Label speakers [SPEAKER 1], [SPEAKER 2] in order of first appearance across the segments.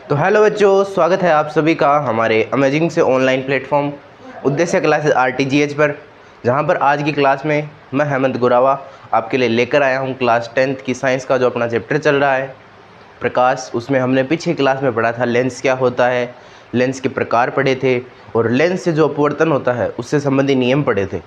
[SPEAKER 1] तो हेलो बच्चों, स्वागत है आप सभी का हमारे अमेजिंग से ऑनलाइन प्लेटफॉर्म उद्देश्य क्लासेस RTGH पर, जहां पर आज की क्लास में मैं हेमंत गुरावा आपके लिए लेकर आया हूं क्लास 10th की साइंस का जो अपना चैप्टर चल रहा है प्रकाश। उसमें हमने पिछली क्लास में पढ़ा था लेंस क्या होता है, लेंस के प्रकार पढ़े थे और लेंस से जो अपवर्तन होता है उससे संबंधित नियम पढ़े थे।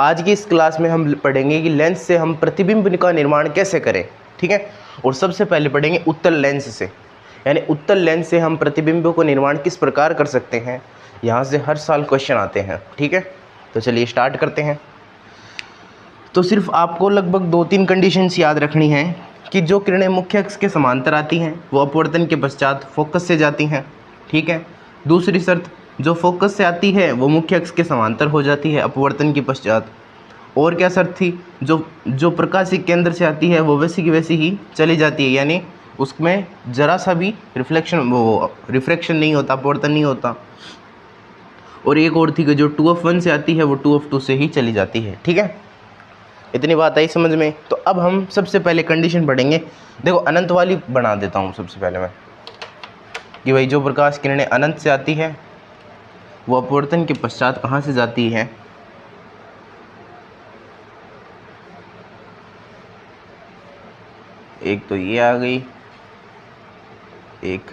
[SPEAKER 1] आज की इस क्लास में हम पढ़ेंगे कि लेंस से हम प्रतिबिंब का निर्माण कैसे करें, ठीक है। और सबसे पहले पढ़ेंगे उत्तल लेंस से, यानी उत्तल लेंस से हम प्रतिबिंबों को निर्माण किस प्रकार कर सकते हैं। यहाँ से हर साल क्वेश्चन आते हैं, ठीक है। तो चलिए स्टार्ट करते हैं। तो सिर्फ आपको लगभग 2-3 कंडीशंस याद रखनी हैं कि जो किरणें मुख्य अक्ष के समांतर आती हैं वो अपवर्तन के पश्चात फोकस से जाती हैं, ठीक है। दूसरी शर्त, जो फोकस से आती है वो मुख्य अक्ष के समांतर हो जाती है अपवर्तन के पश्चात। और क्या शर्त थी, जो प्रकाशिक केंद्र से आती है वो वैसी की वैसी ही चली जाती है, यानी उसमें जरा सा भी रिफ्रैक्शन नहीं होता, अपवर्तन नहीं होता। और एक और थी कि जो 2f1 से आती है वो 2f2 से ही चली जाती है, ठीक है। इतनी बात आई समझ में। तो अब हम सबसे पहले कंडीशन पढ़ेंगे। देखो अनंत वाली बना देता हूँ सबसे पहले मैं, कि भाई जो प्रकाश किरणें अनंत से आती है वो अपवर्तन के पश्चात कहाँ से जाती है। एक तो ये आ गई, एक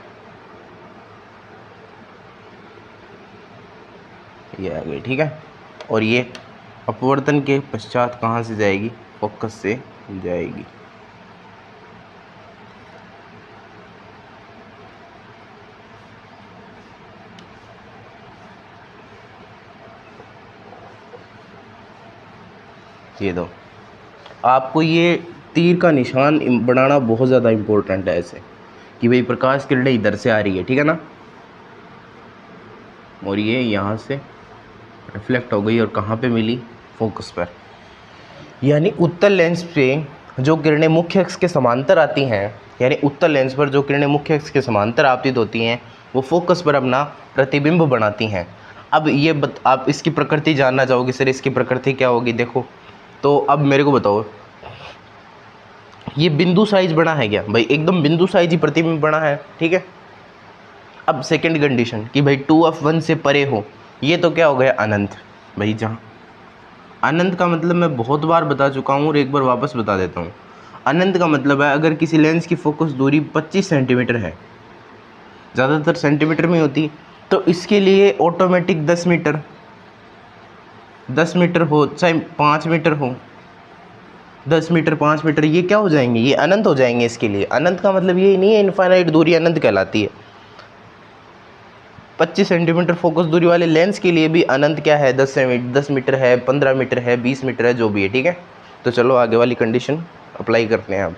[SPEAKER 1] ये आ गई, ठीक है। और ये अपवर्तन के पश्चात कहाँ से जाएगी, फोकस से जाएगी। ये दो, आपको ये तीर का निशान बनाना बहुत ज़्यादा इम्पोर्टेंट है, ऐसे कि भाई प्रकाश किरणें इधर से आ रही है, ठीक है ना। और ये यहाँ से रिफ्लेक्ट हो गई और कहाँ पे मिली, फोकस पर। यानी उत्तल लेंस पे जो किरणें मुख्य अक्ष के समांतर आती हैं, यानी उत्तल लेंस पर जो किरणें मुख्य अक्ष के समांतर आपतित होती हैं वो फोकस पर अपना प्रतिबिंब बनाती हैं। अब ये आप इसकी प्रकृति जानना चाहोगे, सर इसकी प्रकृति क्या होगी। देखो तो अब मेरे को बताओ, ये बिंदु साइज बना है क्या भाई, एकदम बिंदु साइज ही प्रतिबिंब बना है, ठीक है। अब सेकंड कंडीशन कि भाई 2f1 से परे हो, ये तो क्या हो गया अनंत। भाई जहाँ अनंत का मतलब मैं बहुत बार बता चुका हूँ और एक बार वापस बता देता हूँ। अनंत का मतलब है अगर किसी लेंस की फोकस दूरी 25 सेंटीमीटर है, ज़्यादातर सेंटीमीटर में होती, तो इसके लिए ऑटोमेटिक 10 मीटर हो चाहे 5 मीटर हो, 10 मीटर 5 मीटर ये क्या हो जाएंगे, ये अनंत हो जाएंगे। इसके लिए अनंत का मतलब ये नहीं है इनफाइनाइट दूरी अनंत कहलाती है। 25 सेंटीमीटर फोकस दूरी वाले लेंस के लिए भी अनंत क्या है, 10 मीटर है, 15 मीटर है, 20 मीटर है, जो भी है, ठीक है। तो चलो आगे वाली कंडीशन अप्लाई करते हैं।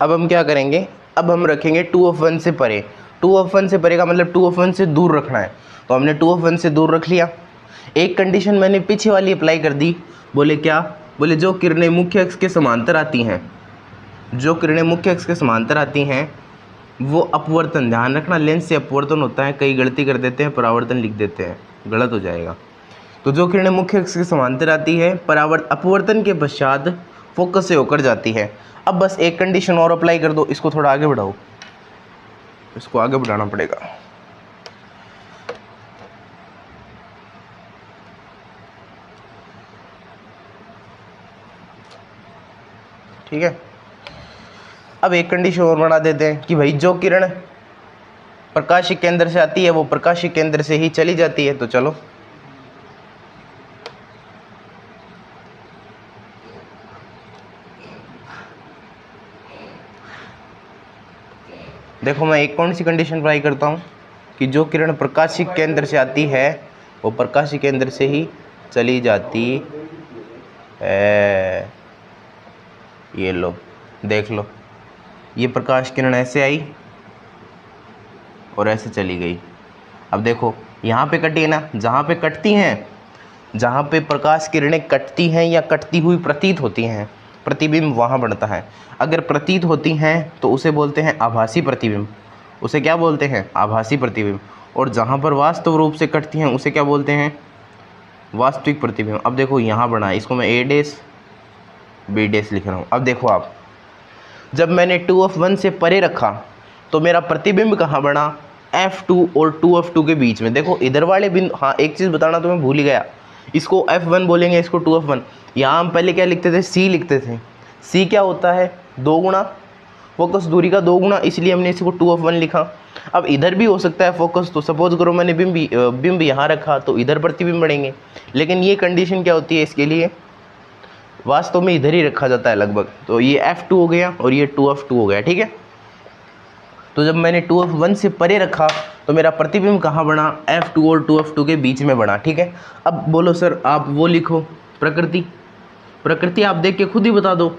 [SPEAKER 1] अब हम क्या करेंगे, अब हम रखेंगे 2f1 से परे। 2f1 से परे का मतलब 2f1 से दूर रखना है, तो हमने 2f1 से दूर रख लिया। एक कंडीशन मैंने पीछे वाली अप्लाई कर दी, बोले क्या, बोले जो किरणें मुख्य अक्ष के समांतर आती हैं, जो किरणें मुख्य अक्ष के समांतर आती हैं वो अपवर्तन, ध्यान रखना लेंस से अपवर्तन होता है, कई गलती कर देते हैं परावर्तन लिख देते हैं, गलत हो जाएगा। तो जो किरणें मुख्य अक्ष के समांतर आती है अपवर्तन के पश्चात फोकस से होकर जाती है। अब बस एक कंडीशन और अप्लाई कर दो, इसको थोड़ा आगे बढ़ाओ, इसको आगे बढ़ाना पड़ेगा। ठीक है, अब एक कंडीशन और बना देते हैं कि भाई जो किरण प्रकाशिक केंद्र से आती है वो प्रकाशिक केंद्र से ही चली जाती है। तो चलो देखो, मैं एक कौन सी कंडीशन अप्लाई करता हूँ कि जो किरण प्रकाशिक केंद्र से आती है वो प्रकाशिक केंद्र से ही चली जाती है। ये लो देख लो, ये प्रकाश किरण ऐसे आई और ऐसे चली गई। अब देखो यहाँ पे कटी है ना, जहाँ पे कटती हैं, जहाँ पे प्रकाश किरणें कटती हैं या कटती हुई प्रतीत होती हैं, प्रतिबिंब वहाँ बनता है। अगर प्रतीत होती हैं तो उसे बोलते हैं आभासी प्रतिबिंब, उसे क्या बोलते हैं, आभासी प्रतिबिंब। और जहाँ पर वास्तव रूप से कटती हैं उसे क्या बोलते हैं, वास्तविक प्रतिबिंब। अब देखो यहाँ बना है, इसको मैं A डैश B डैश लिख रहा हूँ। अब देखो आप, जब मैंने 2f1 से परे रखा तो मेरा प्रतिबिंब कहाँ बना, f2 और 2f2 के बीच में। देखो इधर वाले बिंदु, हाँ एक चीज़ बताना तो मैं भूल ही गया, इसको f1 बोलेंगे, इसको 2f1। यहाँ हम पहले क्या लिखते थे, c लिखते थे। c क्या होता है, 2 गुना फोकस दूरी का 2 गुना, इसलिए हमने इसको 2f1 लिखा। अब इधर भी हो सकता है फोकस, तो सपोज करो मैंने बिंब यहाँ रखा तो इधर प्रतिबिंब बढ़ेंगे, लेकिन ये कंडीशन क्या होती है इसके लिए, वास्तव में इधर ही रखा जाता है लगभग। तो ये f2 हो गया और ये 2f2 हो गया, ठीक है। तो जब मैंने 2f1 से परे रखा तो मेरा प्रतिबिंब कहाँ बना, f2 और 2f2 के बीच में बना, ठीक है। अब बोलो सर आप वो लिखो प्रकृति आप देख के खुद ही बता दो।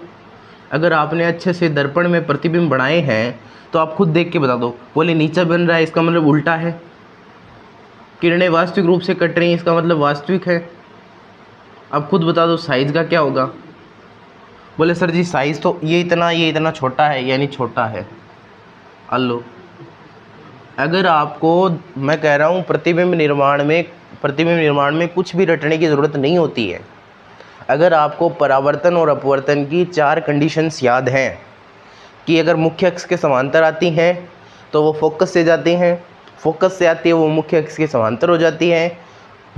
[SPEAKER 1] अगर आपने अच्छे से दर्पण में प्रतिबिंब बनाए हैं तो आप खुद देख के बता दो। बोले नीचा बन रहा है, इसका मतलब उल्टा है। किरणें वास्तविक रूप से कट रही हैं, इसका मतलब वास्तविक है। अब खुद बता दो साइज़ का क्या होगा। बोले सर जी साइज़ तो ये इतना छोटा है, यानी छोटा है। अल्लो, अगर आपको मैं कह रहा हूँ प्रतिबिंब निर्माण में कुछ भी रटने की ज़रूरत नहीं होती है। अगर आपको परावर्तन और अपवर्तन की 4 कंडीशंस याद हैं कि अगर मुख्य अक्ष के समांतर आती हैं तो वो फोकस से जाती हैं, फोकस से आती है वो मुख्य अक्ष के समांतर हो जाती हैं,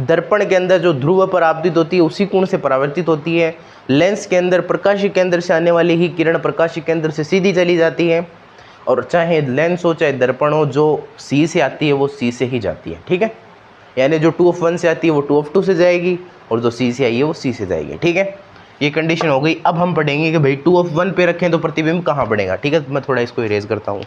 [SPEAKER 1] दर्पण के अंदर जो ध्रुव पर आपतित होती है उसी कोण से परावर्तित होती है, लेंस के अंदर प्रकाशिक केंद्र से आने वाली ही किरण प्रकाशिक केंद्र से सीधी चली जाती है, और चाहे लेंस हो चाहे दर्पण हो, जो सी से आती है वो सी से ही जाती है, ठीक है। यानी जो 2f1 से आती है वो 2f2 से जाएगी और जो सी से आई है वो सी से जाएगी, ठीक है। ये कंडीशन हो गई। अब हम पढ़ेंगे कि भाई 2f1 पे रखें तो प्रतिबिंब कहाँ बढ़ेगा, ठीक है। मैं थोड़ा इसको इरेज करता हूँ।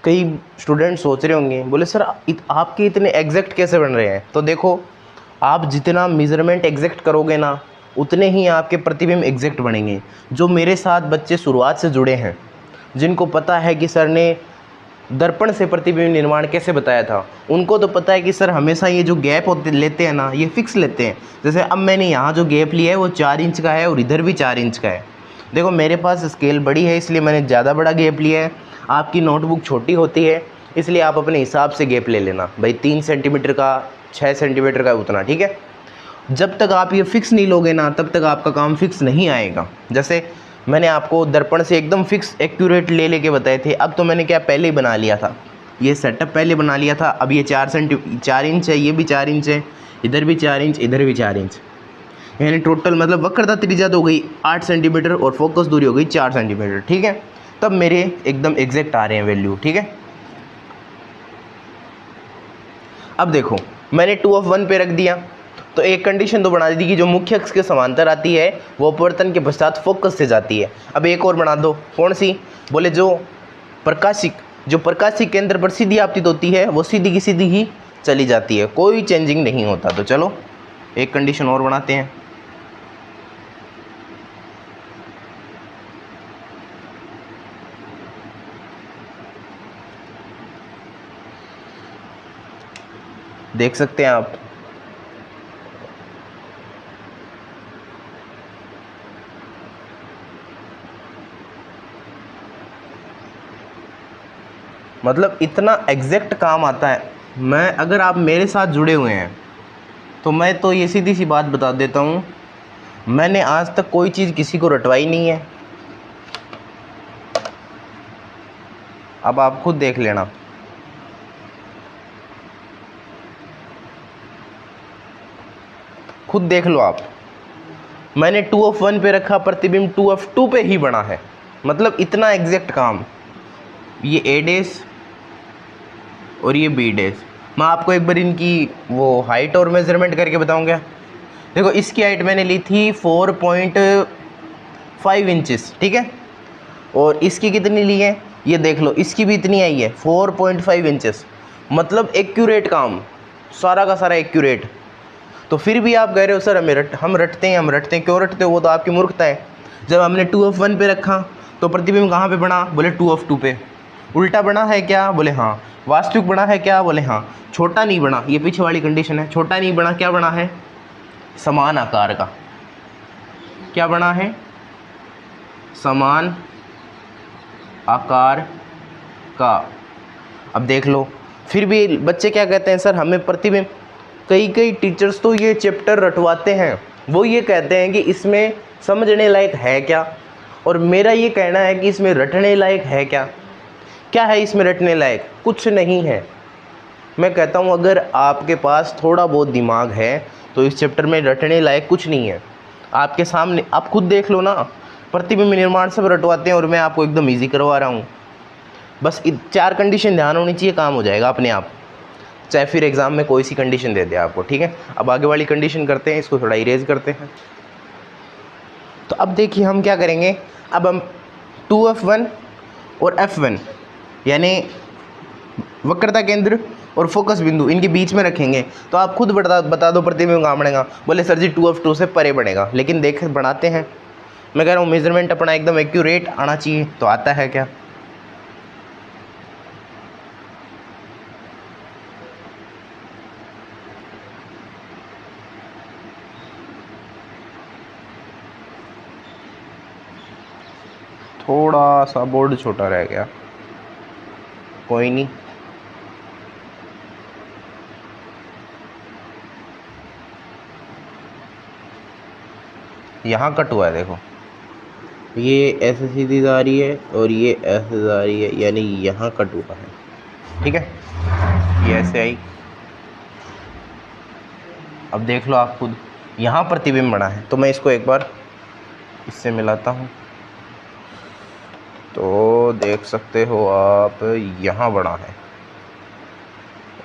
[SPEAKER 1] कई स्टूडेंट सोच रहे होंगे, बोले सर आपके इतने एग्जैक्ट कैसे बन रहे हैं। तो देखो, आप जितना मेज़रमेंट एग्जैक्ट करोगे ना उतने ही आपके प्रतिबिंब एग्जैक्ट बनेंगे। जो मेरे साथ बच्चे शुरुआत से जुड़े हैं, जिनको पता है कि सर ने दर्पण से प्रतिबिंब निर्माण कैसे बताया था, उनको तो पता है कि सर हमेशा ये जो गैप होते लेते हैं ना, ये फिक्स लेते हैं। जैसे अब मैंने यहाँ जो गैप लिया है वो 4 इंच का है और इधर भी 4 इंच का है। देखो मेरे पास स्केल बड़ी है इसलिए मैंने ज़्यादा बड़ा गैप लिया है, आपकी नोटबुक छोटी होती है इसलिए आप अपने हिसाब से गैप ले लेना। भाई 3 सेंटीमीटर का, 6 सेंटीमीटर का, उतना, ठीक है। जब तक आप ये फिक्स नहीं लोगे ना तब तक आपका काम फिक्स नहीं आएगा। जैसे मैंने आपको दर्पण से एकदम फिक्स एक्यूरेट ले लेके बताए थे, अब तो मैंने क्या पहले ही बना लिया था, ये सेटअप पहले बना लिया था। अब ये 4 इंच है, ये भी 4 इंच है, इधर भी 4 इंच, इधर भी 4 इंच, यानी टोटल मतलब वक्रता त्रिज्या तो हो गई 8 सेंटीमीटर और फोकस दूरी हो गई 4 सेंटीमीटर, ठीक है। तब मेरे एकदम एग्जैक्ट आ रहे हैं वैल्यू, ठीक है। अब देखो मैंने 2f1 पे रख दिया तो एक कंडीशन तो बना दी कि जो मुख्य अक्ष के समांतर आती है वो अपवर्तन के पश्चात फोकस से जाती है। अब एक और बना दो, कौन सी, बोले जो प्रकाशिक केंद्र पर सीधी आपतित होती है वो सीधी की सीधी ही चली जाती है, कोई चेंजिंग नहीं होता। तो चलो एक कंडीशन और बनाते हैं। देख सकते हैं आप, मतलब इतना एग्जैक्ट काम आता है। मैं अगर आप मेरे साथ जुड़े हुए हैं तो मैं तो ये सीधी सी बात बता देता हूँ, मैंने आज तक कोई चीज़ किसी को रटवाई नहीं है। अब आप खुद देख लेना, खुद देख लो आप। मैंने 2f1 पे रखा, प्रतिबिंब 2f2 पे ही बना है, मतलब इतना एग्जैक्ट काम। ये a डैश और ये b डैश, मैं आपको एक बार इनकी वो हाइट और मेज़रमेंट करके बताऊंगा। देखो इसकी हाइट मैंने ली थी 4.5 इंचेस, ठीक है, और इसकी कितनी ली है ये देख लो, इसकी भी इतनी आई है 4.5 इंचेस, मतलब एक्यूरेट काम, सारा का सारा एक्यूरेट। तो फिर भी आप कह रहे हो सर हम रटते हैं, क्यों रटते हो, वो तो आपकी मूर्खता है। जब हमने 2f1 पे रखा तो प्रतिबिंब कहाँ पे बना, बोले 2f2 पे। उल्टा बना है क्या, बोले हाँ। वास्तविक बना है क्या, बोले हाँ। छोटा नहीं बना, ये पीछे वाली कंडीशन है, छोटा नहीं बना, क्या बना है, समान आकार का। क्या बना है, समान आकार का। अब देख लो, फिर भी बच्चे क्या कहते हैं, सर हमें प्रतिबिंब, कई टीचर्स तो ये चैप्टर रटवाते हैं वो ये कहते हैं कि इसमें समझने लायक है क्या, और मेरा ये कहना है कि इसमें रटने लायक है क्या। क्या है इसमें रटने लायक? कुछ नहीं है। मैं कहता हूँ अगर आपके पास थोड़ा बहुत दिमाग है तो इस चैप्टर में रटने लायक कुछ नहीं है। आपके सामने आप खुद देख लो ना, प्रतिबिंब निर्माण सब रटवाते हैं और मैं आपको एकदम ईजी करवा रहा हूँ। बस 4 कंडीशन ध्यान होनी चाहिए, काम हो जाएगा अपने आप। चाहे फिर एग्ज़ाम में कोई सी कंडीशन दे दे आपको, ठीक है। अब आगे वाली कंडीशन करते हैं, इसको थोड़ा इरेज करते हैं। तो अब देखिए हम क्या करेंगे, अब हम 2F1 और F1 यानी वक्रता केंद्र और फोकस बिंदु इनके बीच में रखेंगे। तो आप खुद बता दो प्रतिबिंब कहाँ बनेगा। बोले सर जी 2F2 से परे बनेगा, लेकिन देख बनाते हैं। मैं कह रहा हूँ मेजरमेंट अपना एकदम एक्यूरेट आना चाहिए। तो आता है क्या? थोड़ा सा बोर्ड छोटा रह गया, कोई नहीं। यहाँ कट हुआ है, देखो ये ऐसे सीधी जा रही है और ये ऐसे जा रही है, यानी यहाँ कट हुआ है, ठीक है। ये ऐसे आई। अब देख लो आप खुद, यहाँ प्रतिबिंब बना है। तो मैं इसको एक बार इससे मिलाता हूँ, तो देख सकते हो आप यहाँ बना है।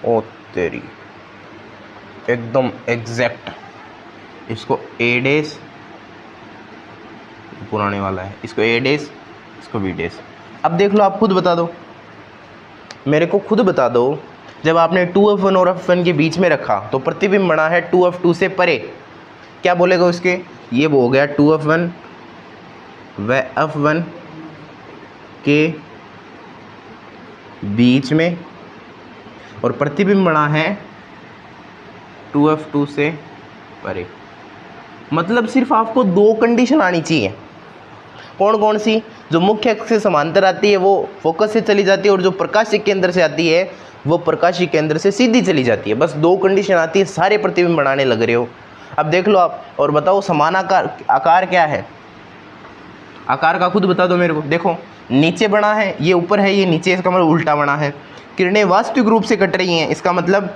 [SPEAKER 1] ओ तेरी, एकदम एग्जैक्ट। इसको ए डेस पुराने वाला है, इसको ए डेस, इसको बी डेस। अब देख लो आप खुद बता दो, मेरे को खुद बता दो, जब आपने 2F1 और F1 के बीच में रखा तो प्रतिबिंब बना है 2F2 से परे। क्या बोलेगा उसके? ये वो हो गया 2F1 व F1 के बीच में, और प्रतिबिंब बना है 2F2 से परे। मतलब सिर्फ आपको 2 कंडीशन आनी चाहिए। कौन कौन सी? जो मुख्य अक्ष से समांतर आती है वो फोकस से चली जाती है, और जो प्रकाशिक केंद्र से आती है वो प्रकाशिक केंद्र से सीधी चली जाती है। बस 2 कंडीशन आती है, सारे प्रतिबिंब बनाने लग रहे हो। अब देख लो आप और बताओ समान आकार क्या है? आकार का खुद बता दो मेरे को। देखो नीचे बना है, ये ऊपर है, ये नीचे, इसका मतलब उल्टा बना है। किरणें वास्तविक रूप से कट रही हैं, इसका मतलब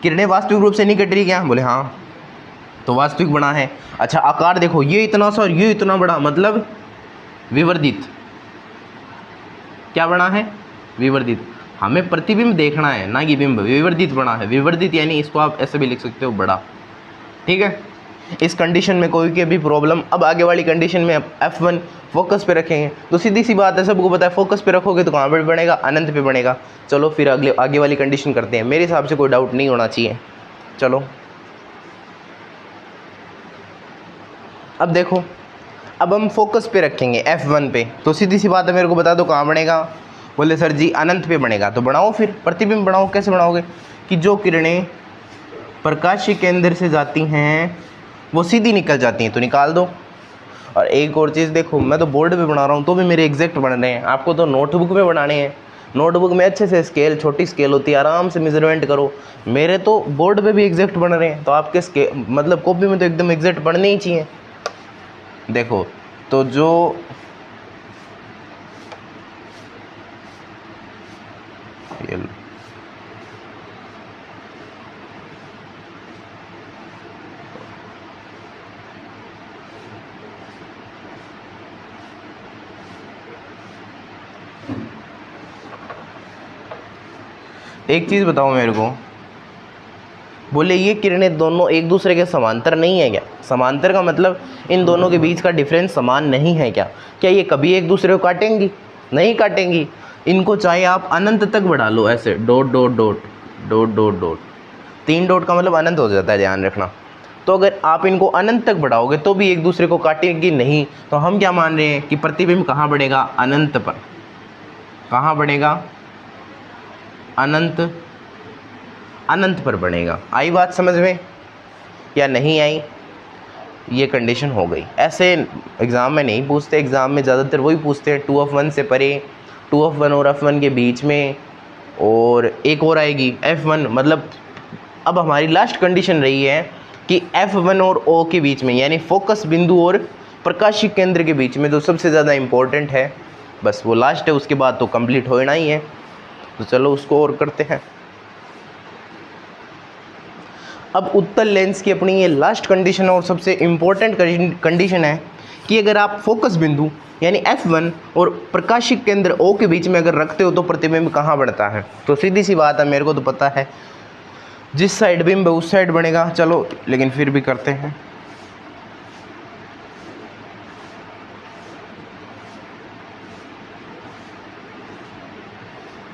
[SPEAKER 1] किरणें वास्तविक रूप से नहीं कट रही क्या? बोले हाँ, तो वास्तविक बना है। अच्छा आकार देखो, ये इतना सा और ये इतना बड़ा, मतलब विवर्धित। क्या बना है? विवर्धित। हमें प्रतिबिंब देखना है ना कि बिंब। विवर्धित बना है। विवर्धित यानी इसको आप ऐसे भी लिख सकते हो, बड़ा, ठीक है। इस कंडीशन में कोई के भी प्रॉब्लम। अब आगे वाली कंडीशन में F1 फोकस पे रखेंगे, तो सीधी सी बात है, सबको पता है फोकस पे रखोगे तो कहाँ पे बनेगा? अनंत पे बनेगा। चलो फिर आगे वाली कंडीशन करते हैं। मेरे हिसाब से कोई डाउट नहीं होना चाहिए। चलो अब देखो, अब हम फोकस पे रखेंगे F1 पे, तो सीधी सी बात है, मेरे को बता दो कहाँ बनेगा? बोले सर जी अनंत पे बनेगा। तो बनाओ फिर प्रतिबिंब बनाओ। कैसे बनाओगे? कि जो किरणें प्रकाशीय केंद्र से जाती हैं वो सीधी निकल जाती हैं, तो निकाल दो। और एक और चीज़ देखो, मैं तो बोर्ड पे बना रहा हूँ तो भी मेरे एग्जैक्ट बन रहे हैं, आपको तो नोटबुक में बनाने हैं। नोटबुक में अच्छे से स्केल, छोटी स्केल होती है, आराम से मेजरमेंट करो। मेरे तो बोर्ड पे भी एग्जैक्ट बन रहे हैं, तो आपके स्केल मतलब कॉपी में तो एकदम एग्जैक्ट बनने ही चाहिए। देखो तो जो एक चीज़ बताओ मेरे को, बोले ये किरणें दोनों एक दूसरे के समांतर नहीं है क्या? समांतर का मतलब इन दोनों के बीच का डिफरेंस समान नहीं है क्या? क्या ये कभी एक दूसरे को काटेंगी? नहीं काटेंगी। इनको चाहे आप अनंत तक बढ़ा लो, ऐसे dot dot dot dot dot dot, 3 dot का मतलब अनंत हो जाता है, ध्यान रखना। तो अगर आप इनको अनंत तक बढ़ाओगे तो भी एक दूसरे को काटेंगी नहीं। तो हम क्या मान रहे हैं कि प्रतिबिंब कहाँ बढ़ेगा? अनंत पर। कहाँ बढ़ेगा? अनंत, अनंत पर बनेगा। आई बात समझ में या नहीं आई? ये कंडीशन हो गई। ऐसे एग्ज़ाम में नहीं पूछते, एग्ज़ाम में ज़्यादातर वही पूछते हैं 2F1 से परे, 2F1 और F1 के बीच में, और एक और आएगी F1। मतलब अब हमारी लास्ट कंडीशन रही है कि F1 और O के बीच में, यानी फोकस बिंदु और प्रकाशीय केंद्र के बीच में जो सबसे ज़्यादा इम्पोर्टेंट है, बस वो लास्ट है, उसके बाद तो कंप्लीट होना ही है। तो चलो उसको और करते हैं। अब उत्तल लेंस की अपनी ये लास्ट कंडीशन और सबसे इम्पोर्टेंट कंडीशन है कि अगर आप फोकस बिंदु यानी F1 और प्रकाशिक केंद्र O के बीच में अगर रखते हो तो प्रतिबिंब कहाँ बढ़ता है। तो सीधी सी बात है, मेरे को तो पता है जिस साइड बिंब है उस साइड बनेगा। चलो लेकिन फिर भी करते हैं।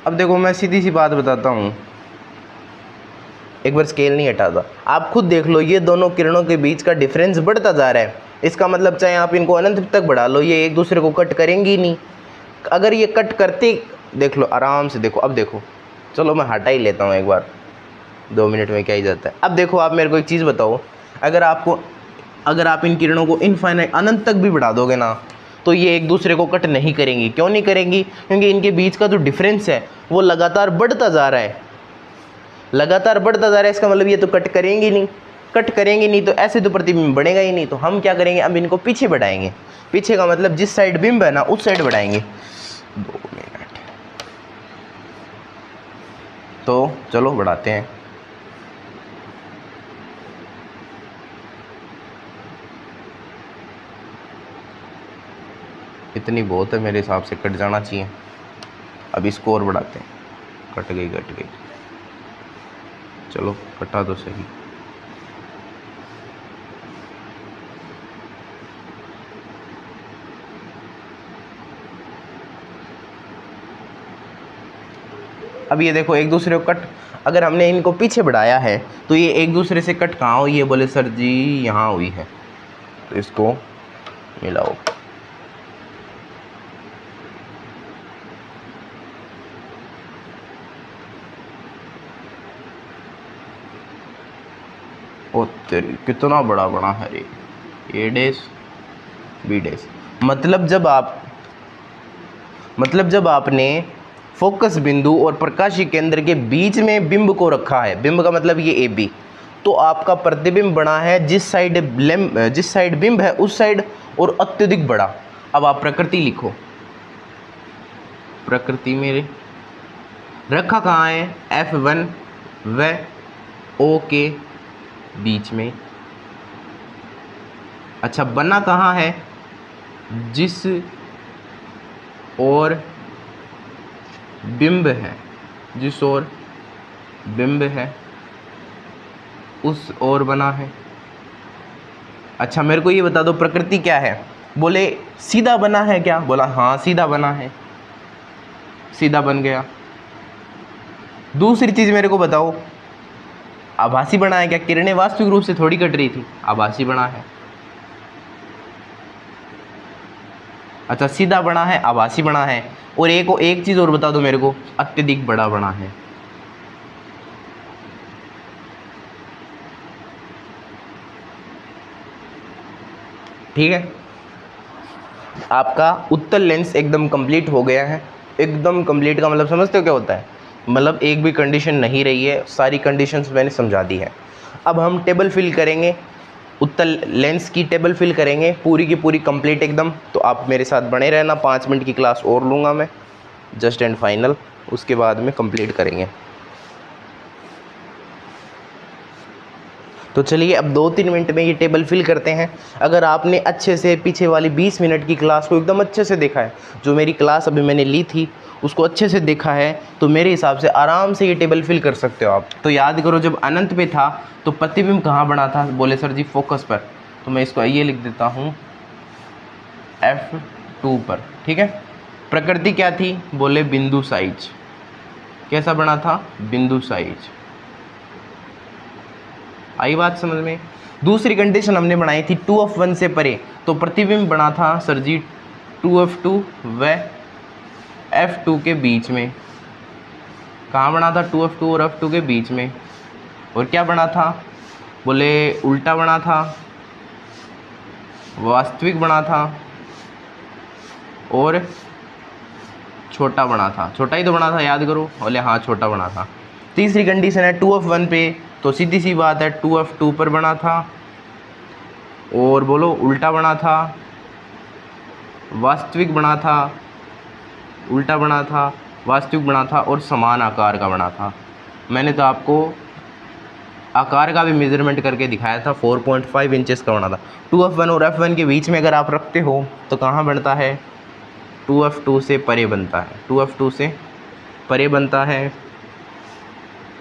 [SPEAKER 1] अब देखो मैं सीधी सी बात बताता हूँ, एक बार स्केल नहीं हटाता, आप खुद देख लो, ये दोनों किरणों के बीच का डिफरेंस बढ़ता जा रहा है। इसका मतलब चाहे आप इनको अनंत तक बढ़ा लो, ये एक दूसरे को कट करेंगी नहीं। अगर ये कट करते, देख लो आराम से देखो। अब देखो, चलो मैं हटा ही लेता हूँ एक बार, 2 मिनट में क्या ही जाता है। अब देखो आप मेरे को एक चीज़ बताओ, अगर आप इन किरणों को इनफाइनाइट अनंत तक भी बढ़ा दोगे ना, तो ये एक दूसरे को कट नहीं करेंगी। क्यों नहीं करेंगी? क्योंकि इनके बीच का जो डिफरेंस है वो लगातार बढ़ता जा रहा है, लगातार बढ़ता जा रहा है। इसका मतलब ये तो कट करेंगी नहीं, कट करेंगे नहीं तो ऐसे तो प्रतिबिंब बढ़ेगा ही नहीं। तो हम क्या करेंगे, अब इनको पीछे बढ़ाएंगे। पीछे का मतलब जिस साइड बिंब है ना उस साइड बढ़ाएंगे। 2 मिनट, तो चलो बढ़ाते हैं। इतनी बहुत है मेरे हिसाब से, कट जाना चाहिए। अब इसको और बढ़ाते हैं। कट गई, चलो कटा तो सही। अब ये देखो एक दूसरे को कट, अगर हमने इनको पीछे बढ़ाया है तो ये एक दूसरे से कट कहाँ हुई है? बोले सर जी यहाँ हुई है। तो इसको मिलाओ। ओ तेरी, कितना बड़ा बड़ा है रे। ए डैश बी डैश, मतलब जब आपने फोकस बिंदु और प्रकाशीय केंद्र के बीच में बिंब को रखा है, बिंब का मतलब ये ए बी, तो आपका प्रतिबिंब बना है जिस साइड बिंब है उस साइड और अत्यधिक बड़ा। अब आप प्रकृति लिखो। प्रकृति में रखा कहाँ है? F1 व O के बीच में। अच्छा, बना कहाँ है? जिस और बिंब है, जिस और बिंब है उस और बना है। अच्छा मेरे को ये बता दो प्रकृति क्या है? बोले सीधा बना है क्या? बोला हाँ सीधा बना है, सीधा बन गया। दूसरी चीज़ मेरे को बताओ, आभासी बना है क्या? किरणें वास्तविक रूप से थोड़ी कट रही थी, आभासी बना है। अच्छा सीधा बना है, आभासी बना है। और एक चीज़ और बता दो मेरे को, अत्यधिक बड़ा बना है। ठीक है, आपका उत्तल लेंस एकदम कंप्लीट हो गया है। एकदम कंप्लीट का मतलब समझते हो क्या होता है? मतलब एक भी कंडीशन नहीं रही है, सारी कंडीशंस मैंने समझा दी है। अब हम टेबल फिल करेंगे, उत्तल लेंस की टेबल फिल करेंगे पूरी की पूरी कंप्लीट एकदम। तो आप मेरे साथ बने रहना, 5 मिनट की क्लास और लूँगा मैं, जस्ट एंड फाइनल, उसके बाद में कंप्लीट करेंगे। तो चलिए अब 2-3 मिनट में ये टेबल फिल करते हैं। अगर आपने अच्छे से पीछे वाली 20 मिनट की क्लास को एकदम अच्छे से देखा है, जो मेरी क्लास अभी मैंने ली थी उसको अच्छे से देखा है, तो मेरे हिसाब से आराम से ये टेबल फिल कर सकते हो आप। तो याद करो, जब अनंत पे था तो प्रतिबिंब कहाँ बना था? बोले सर जी फोकस पर। तो मैं इसको ये लिख देता हूँ F2 पर। ठीक है, प्रकृति क्या थी? बोले बिंदु साइज। कैसा बना था? बिंदु साइज। आई बात समझ में? दूसरी कंडीशन हमने बनाई थी 2F1 से परे, तो प्रतिबिंब बना था सर जी 2F2 व F2 के बीच में। कहाँ बना था? 2F2 और F2 के बीच में। और क्या बना था? बोले उल्टा बना था, वास्तविक बना था और छोटा बना था। छोटा ही तो बना था, याद करो। बोले हाँ छोटा बना था। तीसरी कंडीशन है 2F1 पे तो सीधी सी बात है 2f2 पर बना था, और बोलो उल्टा बना था, वास्तविक बना था, उल्टा बना था, वास्तविक बना था और समान आकार का बना था। मैंने तो आपको आकार का भी मेज़रमेंट करके दिखाया था, 4.5 इंचेस का बना था। 2f1 और f1 के बीच में अगर आप रखते हो तो कहाँ बनता है, 2f2 से परे बनता है, 2f2 से परे बनता है,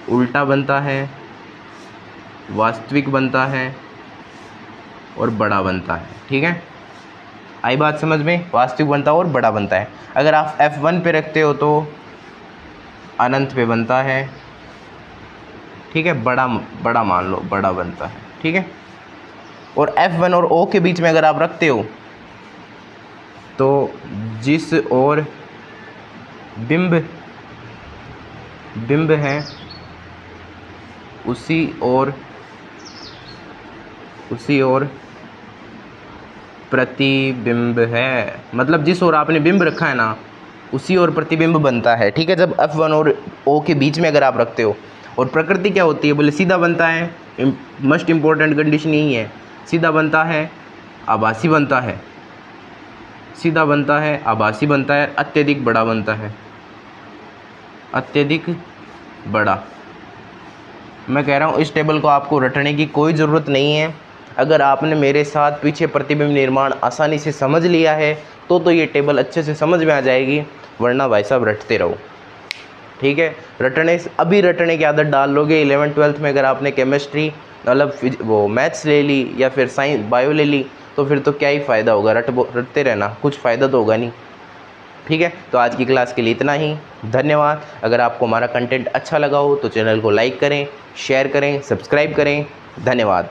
[SPEAKER 1] उल्टा बनता है, वास्तविक बनता है और बड़ा बनता है। ठीक है, आई बात समझ में, वास्तविक बनता है और बड़ा बनता है। अगर आप f1 पे रखते हो तो अनंत पे बनता है। ठीक है, बड़ा मान लो, बड़ा बनता है। ठीक है, और f1 और o के बीच में अगर आप रखते हो तो जिस ओर बिंब है उसी ओर प्रतिबिंब है। मतलब जिस ओर आपने बिंब रखा है ना, उसी ओर प्रतिबिंब बनता है। ठीक है, जब f1 और o के बीच में अगर आप रखते हो। और प्रकृति क्या होती है, बोले सीधा बनता है, मोस्ट इम्पोर्टेंट कंडीशन यही है, सीधा बनता है, आभासी बनता है, सीधा बनता है, आभासी बनता है, अत्यधिक बड़ा बनता है, अत्यधिक बड़ा। मैं कह रहा हूँ इस टेबल को आपको रटने की कोई ज़रूरत नहीं है। अगर आपने मेरे साथ पीछे प्रतिबिंब निर्माण आसानी से समझ लिया है तो ये टेबल अच्छे से समझ में आ जाएगी, वरना भाई साहब रटते रहो। ठीक है, रटने की आदत डाल लोगे 11th-12th में। अगर आपने केमिस्ट्री मतलब वो मैथ्स ले ली या फिर साइंस बायो ले ली तो फिर तो क्या ही फ़ायदा होगा, रटते रहना, कुछ फ़ायदा तो होगा नहीं। ठीक है, तो आज की क्लास के लिए इतना ही, धन्यवाद। अगर आपको हमारा कंटेंट अच्छा लगा हो तो चैनल को लाइक करें, शेयर करें, सब्सक्राइब करें। धन्यवाद।